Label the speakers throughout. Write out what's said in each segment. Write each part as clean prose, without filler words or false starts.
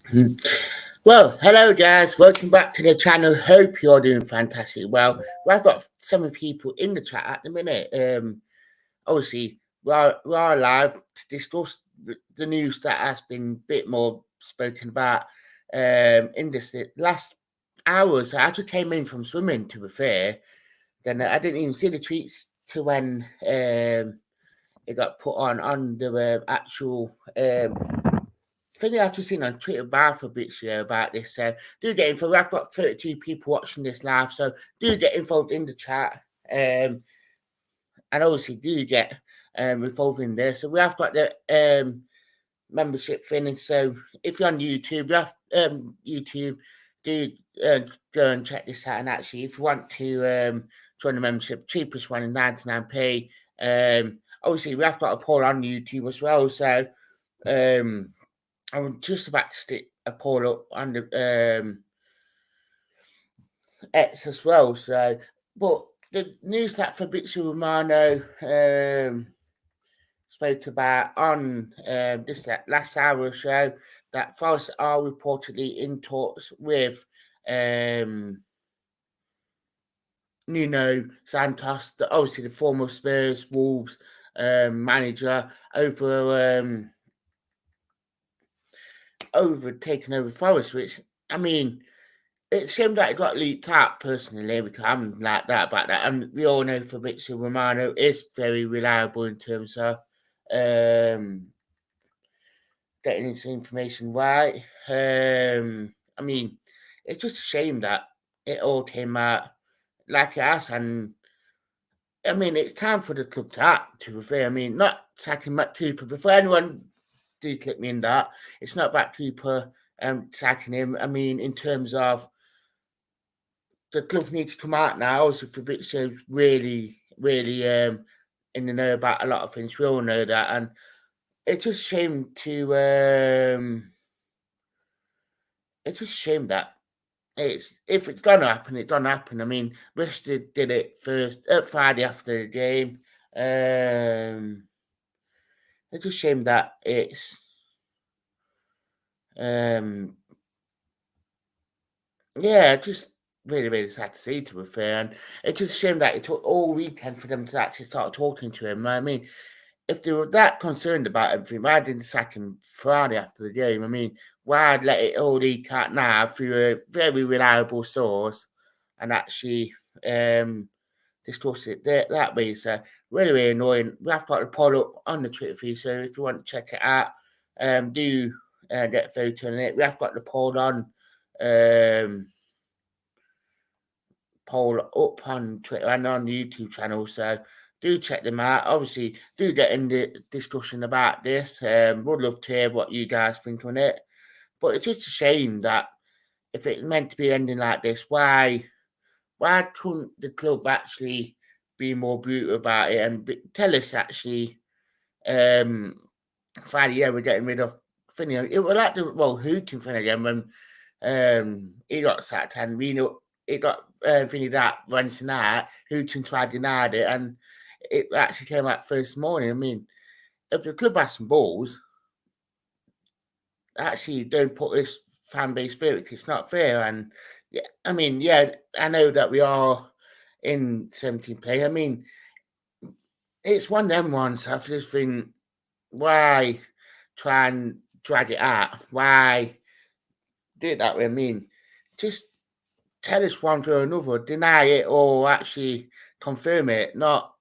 Speaker 1: Mhm. Well, hello guys, welcome back to the channel. Hope you're doing fantastic. Well, I've got some people in the chat at the minute. Obviously, we are live to discuss the news that has been a bit more spoken about in this last hours. I actually came in from swimming, to be fair. Then I didn't even see the tweets to when it got put on the actual thing I've just seen on Twitter bar for bits here about this. Do get involved. I've got 32 people watching this live, so do get involved in the chat. And obviously do get involved in there. So we have got the membership thing. So if you're on YouTube, YouTube, do go and check this out. And actually, if you want to join the membership, cheapest one is 99p. Obviously, we have got a poll on YouTube as well. So I'm just about to stick a poll up on the X as well. So, but the news that Fabrizio Romano spoke about on this last hour show that Forest are reportedly in talks with Nuno Santos, obviously the former Spurs Wolves manager, over taking over Forest, which I mean, it seemed like it got leaked out personally because I'm like that about that. And we all know Fabrizio Romano is very reliable in terms of getting his information right. I mean, it's just a shame that it all came out like it has. And I mean, it's time for the club to act, to be fair. I mean, not sacking Matt Cooper. Before anyone do click me in that, it's not about Cooper sacking him. I mean, in terms of the club needs to come out now. Obviously, Fabrizio's really in the know about a lot of things. We all know that, and it's just a shame to it's just a shame that it's if it's gonna happen, it's gonna happen. I mean, Leicester did it first Friday after the game. It's just a shame that it's um yeah, just really sad to see, to be fair. And it's just a shame that it took all weekend for them to actually start talking to him. I mean, if they were that concerned about everything, why didn't they sack him Friday after the game? I mean, why let it all leak out now through a very reliable source and actually discuss it that way? So really annoying. We have got a poll up on the Twitter feed, so if you want to check it out, do get a photo on it. We have got the poll on. Poll up on Twitter and on the YouTube channel, so do check them out. Obviously, do get in the discussion about this. Would love to hear what you guys think on it. But it's just a shame that if it's meant to be ending like this, why couldn't the club actually be more brutal about it and tell us actually Friday, yeah, we're getting rid of Finney. It was like the Hooton thing again when he got sacked and Reno it got Vinny that Wednesday night. Hooton tried denied it, and it actually came out first morning. I mean, if the club has some balls, actually don't put this fan base through it. It's not fair. And yeah, I mean, yeah, I know that we are in 17th place. I mean, it's one of them ones. I've just think, why try and drag it out? Why do it that way? I mean, just tell us one way or another, deny it or actually confirm it. Not,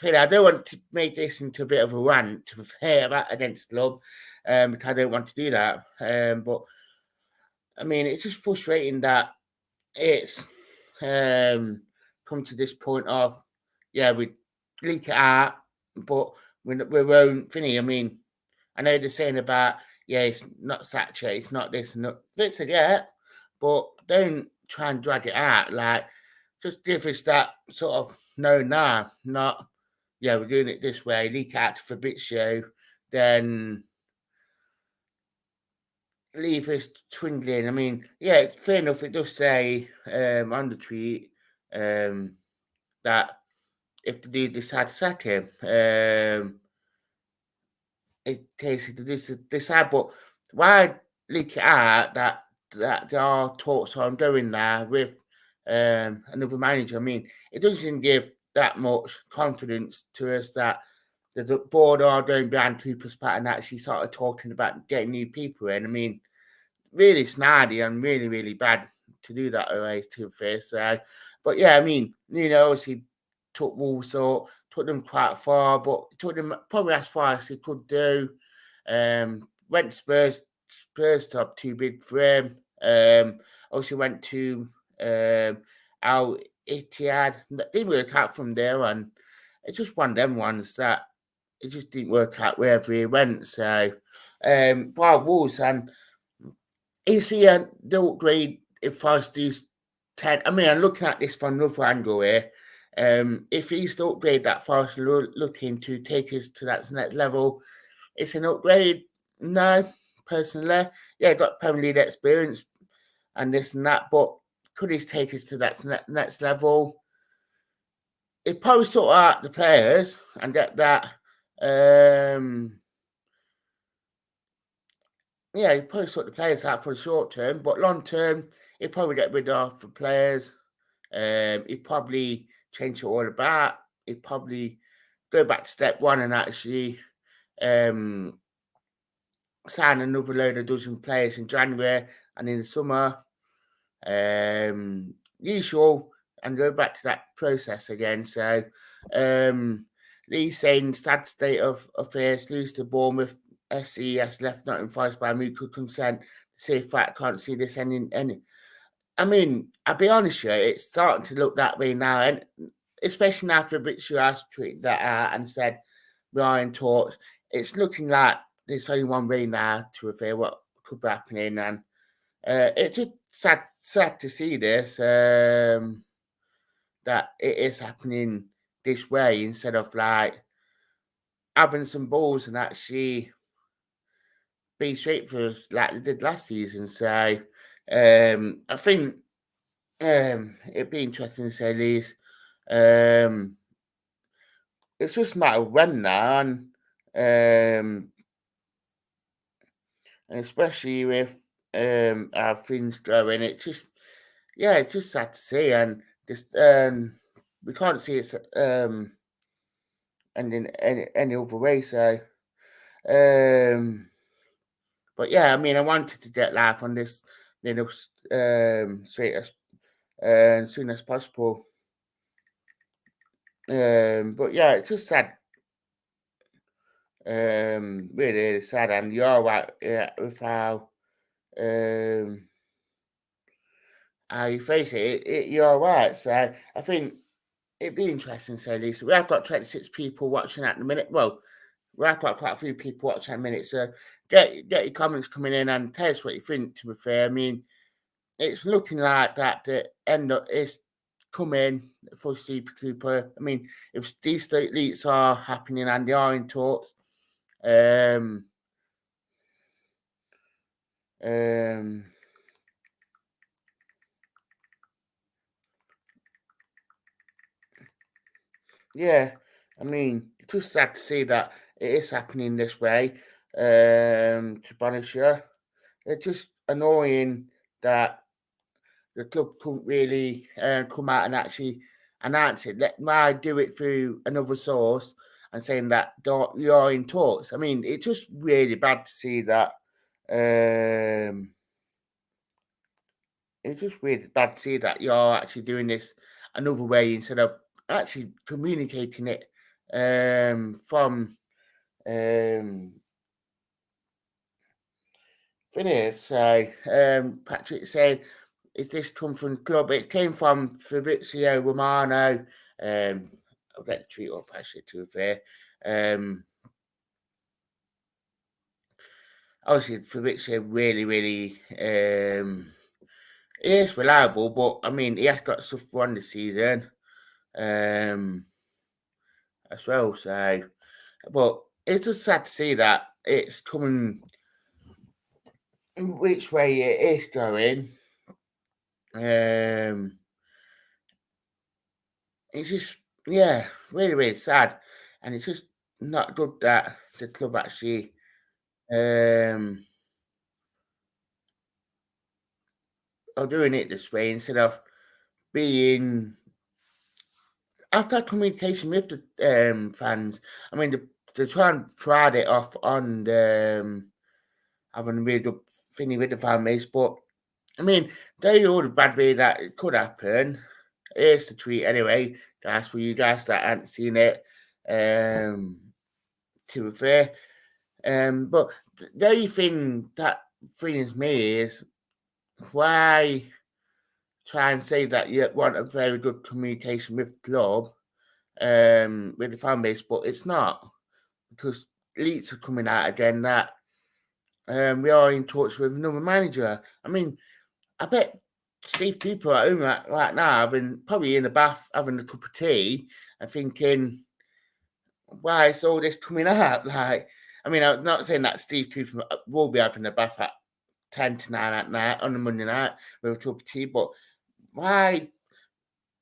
Speaker 1: I don't want to make this into a bit of a rant, to be fair, about against the club, because I don't want to do that. But I mean, it's just frustrating that it's come to this point of, yeah, we leak it out, but we won't finish. I mean, I know they're saying about, yeah, it's not saturated, it's not this and not this, yeah, but don't try and drag it out. Like, just give us that sort of no, not, yeah, we're doing it this way, leak out to Fabrizio, then leave us twingling. I mean, yeah, it's fair enough. It does say on the tweet that if the dude decide to sack him, in case he decide, but why leak it out that there are talks ongoing now with another manager. I mean, it doesn't give that much confidence to us that the board are going behind Cooper's Pat and actually started talking about getting new people in. I mean, really snardy and really, really bad to do that away to face. But yeah, I mean, obviously took Walsall, took them quite far, but took them probably as far as he could do. Went to Spurs. Spurs top too big for him. Also went to Al Ittihad. Didn't work out from there, and it's just one of them ones that it just didn't work out wherever he went. So, while Wolves and is he the upgrade if Forest do 10? I mean, I'm looking at this from another angle here. If he's the upgrade that Forest looking to take us to that next level, it's an upgrade. No, personally, yeah, got Premier League experience and this and that, but could he take us to that next level? He'd probably sort out the players and get that. Yeah, he'd probably sort the players out for the short term, but long term, he'd probably get rid of the players. He'd probably change it all about. He'd probably go back to step one and actually sign another load of dozen players in January and in the summer. Usual, and go back to that process again. So, Lee's saying sad state of affairs, lose to Bournemouth. SCES left Nottingham Forest by mutual consent. Say fact, can't see this ending. I mean, I'll be honest with you, it's starting to look that way now, and especially now Fabrizio has tweeted that out and said we are in talks. It's looking like there's only one way now to reveal what could be happening, and it's just sad to see this that it is happening this way instead of like having some balls and actually be straight for us like they did last season. So I think it'd be interesting to say least. It's just a matter of when now, and especially with how things going, it's just it's just sad to see, and just we can't see it ending any other way. So, but yeah, I mean, I wanted to get live on this, straight as soon as possible. But yeah, it's just sad. Really, really sad, and you're right with how you face it. You're right. So I think it'd be interesting to say this. We have got 26 people watching at the minute. Well, we have got quite a few people watching at the minute. So get your comments coming in and tell us what you think, to be fair. I mean, it's looking like that the end of is coming for Super Cooper. I mean, if these state leaks are happening and they are in talks, um, um, yeah, I mean, it's just sad to see that it is happening this way. To banish you, it's just annoying that the club couldn't really come out and actually announce it. Let me do it through another source and saying that you are in talks. I mean, it's just really bad to see that. It's just really bad to see that you're actually doing this another way instead of actually communicating it from Phineas. So Patrick said, "Is this come from the club?" It came from Fabrizio Romano. I'll get the tweet up actually to be fair. Obviously, Fabrizio really, really he is reliable, but I mean, he has got stuff run this season as well. So, but it's just sad to see that it's coming which way it is going. It's just really, really sad, and it's just not good that the club actually um are doing it this way instead of being after communication with the fans. I mean, they try and pride it off on the having a really good thingy with the fan base, but I mean, they all the bad way that it could happen. Here's the tweet anyway. That's for you guys that haven't seen it. To be fair, but the only thing that frees me is why try and say that you want a very good communication with the club, with the fan base, but it's not because leaks are coming out again that we are in talks with another manager. I mean, I bet Steve Cooper at home right now, probably in the bath having a cup of tea and thinking, why is all this coming out? Like, I mean, I'm not saying that Steve Cooper will be having a bath at 10 to 9 at night on a Monday night with a cup of tea, but why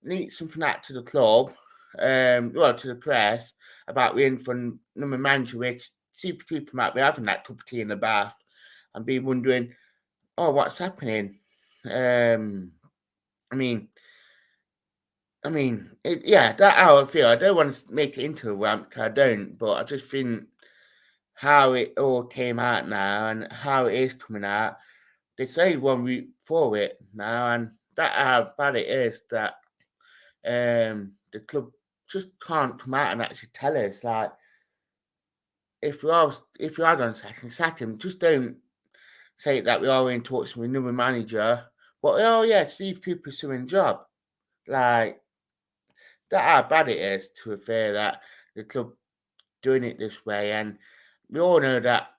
Speaker 1: need something out to the club, to the press about waiting for another manager, which Steve Cooper might be having that cup of tea in the bath and be wondering, oh, what's happening? I mean, that's how I feel. I don't want to make it into a rant, because I don't, but I just think how it all came out now and how it is coming out. They say 1 week for it now, and that how bad it is that the club just can't come out and actually tell us, like, if we are going to sack him, just don't say that we are in talks with another manager. But oh yeah, Steve Cooper's doing the job. Like, that how bad it is, to be fair, that the club doing it this way, and we all know that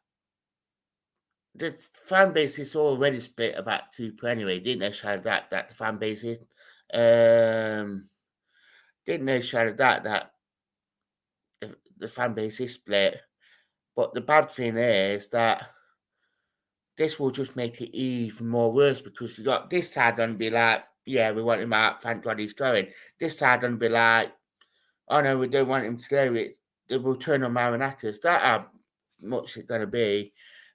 Speaker 1: the fan base is already split about Cooper anyway. Didn't they shout that the fan base is? Didn't they shout that the fan base is split? But the bad thing is that this will just make it even more worse, because you got this side going to be like, yeah, we want him out, thank God he's going. This side going to be like, oh no, we don't want him to go. They will turn on Marinakis. That how much it's going to be.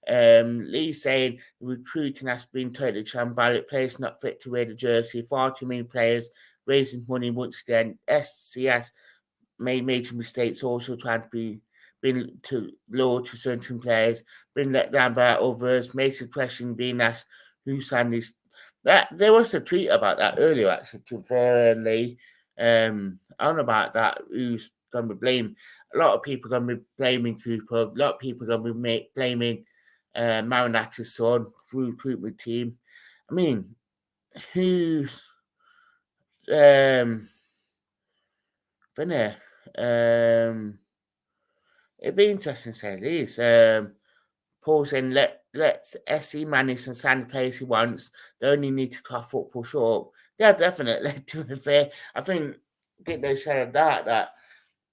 Speaker 1: Lee saying recruiting has been totally shambolic. Players not fit to wear the jersey. Far too many players raising money once again. SCS made major mistakes, also trying to be been too low to certain players, been let down by others. Major question being asked who signed this. That there was a tweet about that earlier, actually, to fair Lee. On about that, who's going to be blamed. A lot of people going to be blaming Cooper. A lot of people going to be blaming Marinakis' son through recruitment team. I mean, who's funny? It'd be interesting to say the least. Paul saying let's SE manage and sign the players he wants. They only need to cut football short. Yeah, definitely. To be fair, I think they said that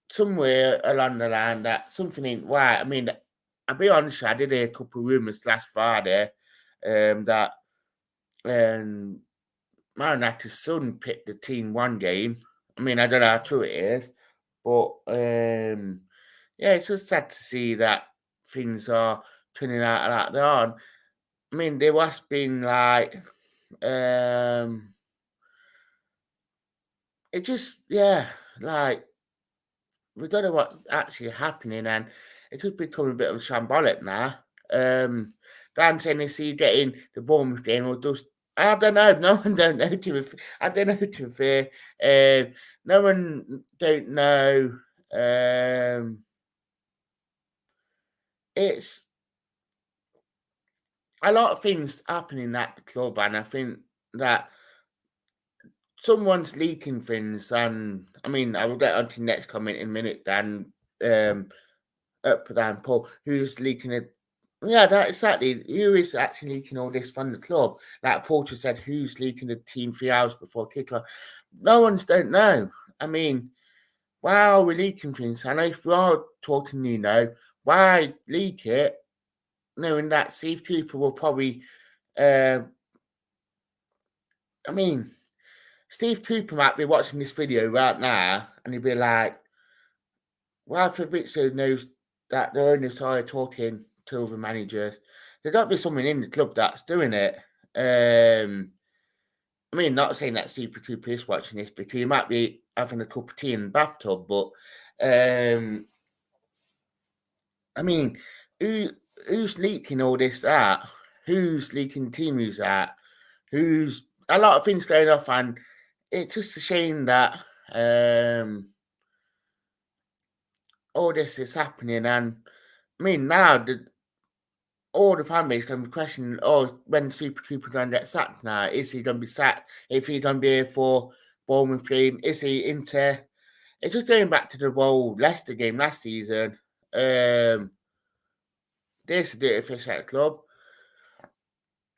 Speaker 1: somewhere along the line that something ain't right. I mean, I'll be honest, I did hear a couple of rumours last Friday that Marinakis' son picked the team one game. I mean, I don't know how true it is, but yeah, it's just sad to see that things are turning out like they are. I mean, there has been like it just like we don't know what's actually happening, and it's just becoming a bit of a shambolic now. Dan saying is he getting the Bournemouth game or just I don't know. No one don't know I don't know to be fair. No one don't know. It's a lot of things happening at the club, and I think that someone's leaking things. And I mean, I will get on to the next comment in a minute. Dan, up for Dan Paul, who's leaking it. Yeah, that exactly. Who is actually leaking all this from the club? Like Paul just said, who's leaking the team 3 hours before kickoff? No one's don't know. I mean, why are we leaking things? And if we are talking, why leak it? Knowing that Steve Cooper will probably, I mean, Steve Cooper might be watching this video right now, and he'll be like, "Well, Fabrizio knows that the owners are talking to other managers. There's got to be someone in the club that's doing it." I mean, not saying that Super Cooper is watching this because he might be having a cup of tea in the bathtub, but I mean, who's leaking all this out? Who's leaking team news out? Who's a lot of things going off, and it's just a shame that all this is happening. And I mean, now all the fan base can be questioning, oh, when Super Cooper going to get sacked now? Is he going to be sacked? If he's going to be here for Bournemouth game? Is he into? It's just going back to the Leicester game last season. This dirty fish at the club.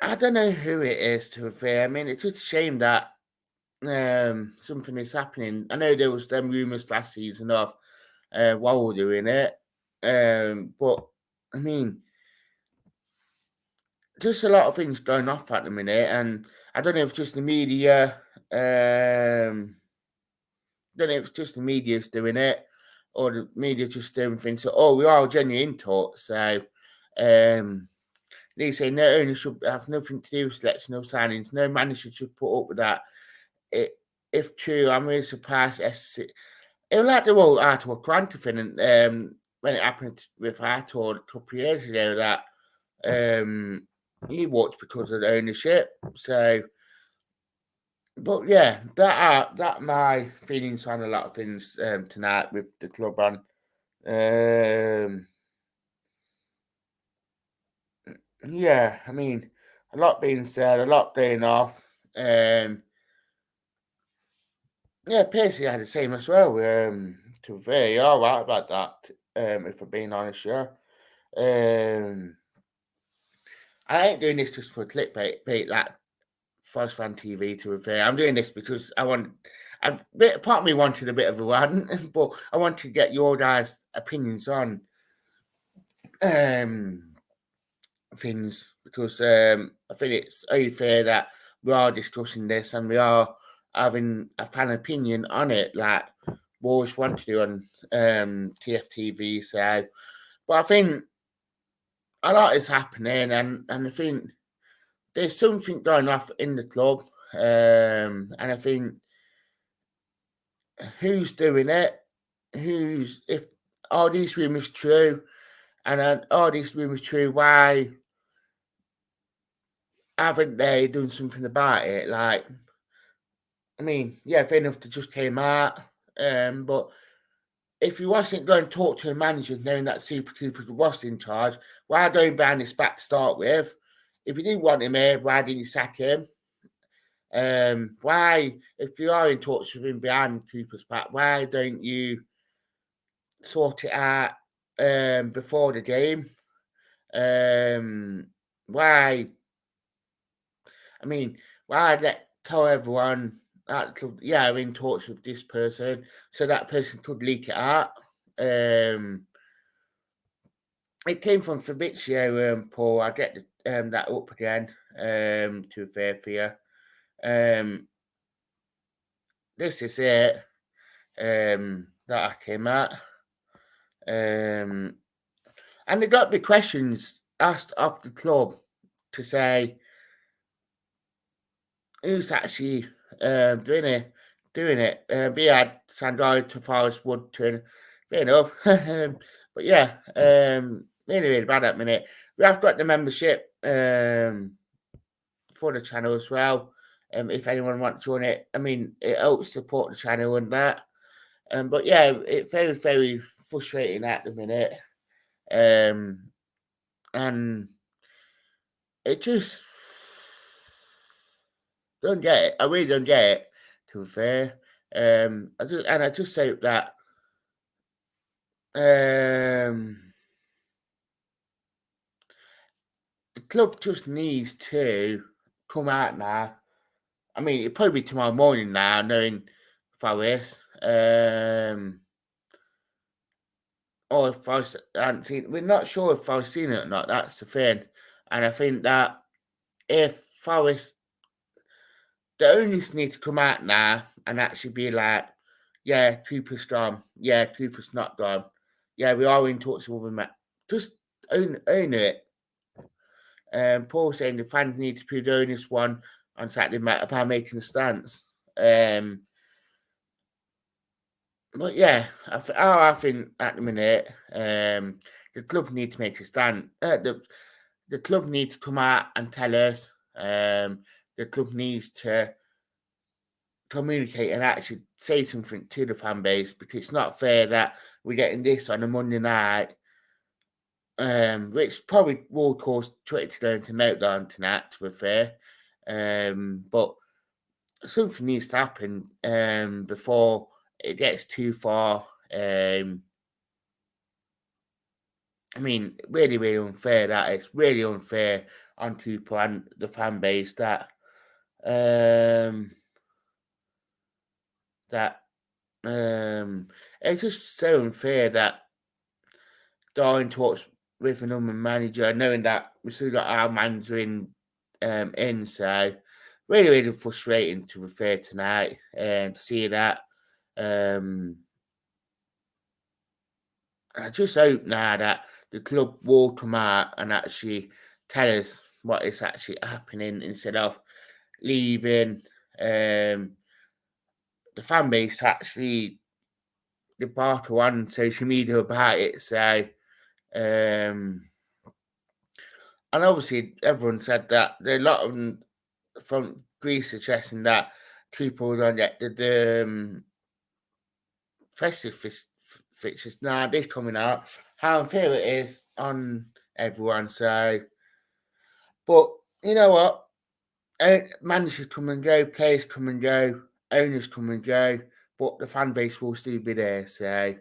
Speaker 1: I don't know who it is, to be fair. I mean, it's just a shame that something is happening. I know there was them rumours last season of Wall doing it. But, I mean, just a lot of things going off at the minute. And I don't know if it's just the media. I don't know if it's just the media's doing it or the media just doing things. So, oh, we are genuine talks. So, they say no owner should have nothing to do with selection or signings. No manager should put up with that. If true, I'm really surprised. It was like the whole Arthur Quanta thing, and when it happened with Arthur a couple of years ago, that he walked because of the ownership. So, but yeah, that my feelings on a lot of things tonight with the club on. Yeah, I mean, a lot being said, a lot going off. Yeah, Pacey had the same as well. To be fair, you're all right about that. If I'm being honest, yeah. I ain't doing this just for clickbait like Forest Fan TV. To be fair, I'm doing this because part of me wanted a bit of a run, but I want to get your guys' opinions on things because I think it's only fair that we are discussing this and we are having a fan opinion on it, like we always want to do on TFTV. So, but I think a lot is happening, and I think there's something going off in the club, and I think who's doing it, if all these rumours true, and all these rumours true, why haven't they done something about it? Like, I mean, yeah, fair enough, they just came out, but if he wasn't going to talk to a manager knowing that Super Cooper was in charge, why don't ban this back to start with? If you didn't want him here, why didn't you sack him? Why, if you are in talks with him behind Cooper's back, why don't you sort it out before the game? Why? I mean, why tell everyone that yeah, I'm in talks with this person, so that person could leak it out. It came from Fabrizio, Paul. I get that up again. To be fair for you, this is it. That I came at. And there got the questions asked of the club to say who's actually doing it. Be had Sandro to Forest Wood turn. Fair enough. But yeah, really bad at the minute. We have got the membership for the channel as well. If anyone wants to join it, I mean, it helps support the channel and that. But yeah, it's very, very frustrating at the minute. And it just don't get it. I really don't get it, to be fair. I just say that the club just needs to come out now. I mean, it'll probably be tomorrow morning now, knowing Forest. Or if Forest haven't seen, we're not sure if Forest seen it or not. That's the thing. And I think that if Forest, the owners need to come out now and actually be like, yeah, Cooper's gone. Yeah, Cooper's not gone. Yeah, we are in talks with him. Just own it. Paul saying the fans need to prove the owners one on Saturday night about making a stance. But yeah, I think at the minute, the club need to make a stand. The club needs to come out and tell us. The club needs to communicate and actually say something to the fan base, because it's not fair that we're getting this on a Monday night, which probably will cause Twitter to go into meltdown tonight, to be fair. But something needs to happen before it gets too far. I mean, really, really unfair. That is really unfair on people and the fan base. That it's just so unfair that Darwin talks with another manager, knowing that we still got our manager in. So really, really frustrating, to be fair, tonight, to see that. I just hope now that the club will come out and actually tell us what is actually happening, instead of leaving the fan base to actually debate on social media about it. So, and obviously everyone said that there are a lot of them from Greece suggesting that people don't get the festive fixtures now. This coming out, how unfair it is on everyone. So, but you know what? Managers come and go, players come and go, owners come and go, but the fan base will still be there. So,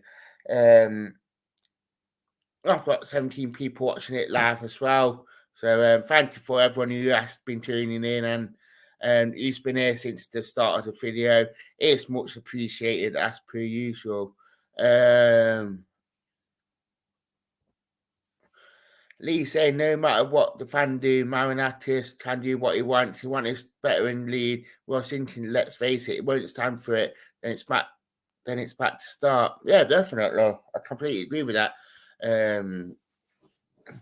Speaker 1: I've got 17 people watching it live as well. So, thank you for everyone who has been tuning in and who's been here since the start of the video. It's much appreciated, as per usual. Lee saying no matter what the fan do, Marinakis can do what he wants. He wants us better in lead. We're thinking, let's face it, it won't stand for it. Then it's back. Then it's back to start. Yeah, definitely. I completely agree with that.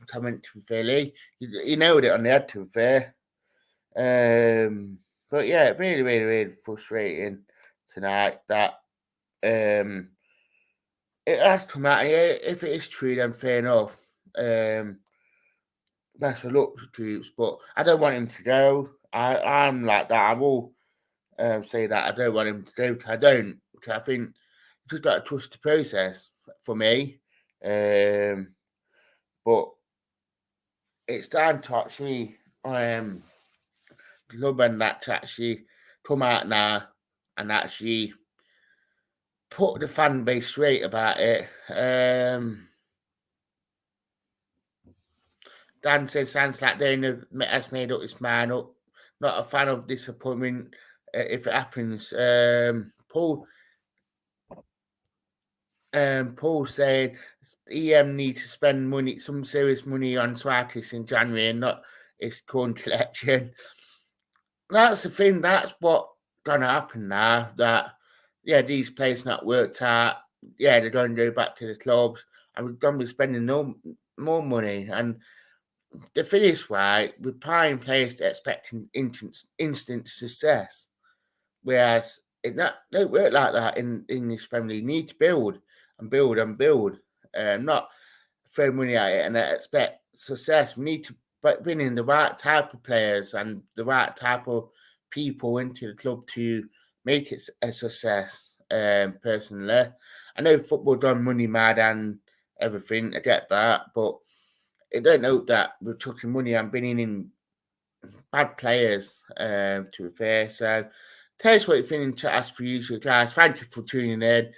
Speaker 1: Comment to Philly. You nailed it on the head, to be fair. But yeah, really, really, really frustrating tonight that it has come out. Yeah, if it is true, then fair enough. Best of luck to troops, but I don't want him to go. I'm like that. I will say that I don't want him to go. I don't. Cause I think you just got to trust the process for me. But it's time to actually club and that to actually come out now and actually put the fan base straight about it. Dan says sounds like they has made up his mind up. Not a fan of disappointment if it happens. Paul saying EM needs to spend money, some serious money on strikers in January and not his current collection. That's the thing. That's what gonna happen now. That these players not worked out. Yeah, they're going to go back to the clubs, and we're going to be spending no more money. And the thing is, right, we're buying players expecting instant success, whereas it don't work like that in this Premier League. You need to build and build and build, not throw money at it and expect success. We need to bring in the right type of players and the right type of people into the club to make it a success. Personally, I know football done money mad and everything. I get that, but I don't hope that we're chucking money and bringing in bad players. To be fair, so tell us what you think in chat as per usual, guys. Thank you for tuning in.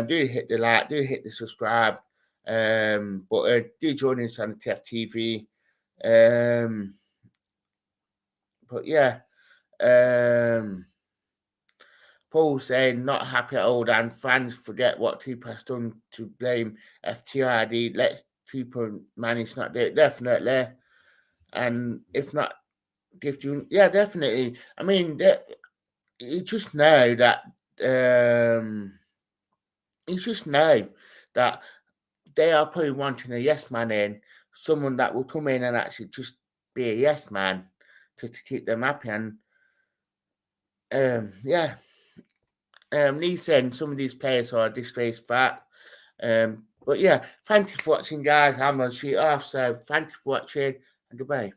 Speaker 1: Do hit the like, do hit the subscribe button. Do join us on the TFTV. But yeah, Paul saying not happy at all, and fans forget what Cooper has done to blame FTID. Let's Cooper manage not do it, definitely. And if not, gift you, yeah, definitely. I mean, you just know that they are probably wanting a yes man in, someone that will come in and actually just be a yes man to keep them happy. And Yeah. Needs saying some of these players are a disgrace for that. But yeah, thank you for watching, guys. I'm going to shoot off. So thank you for watching and goodbye.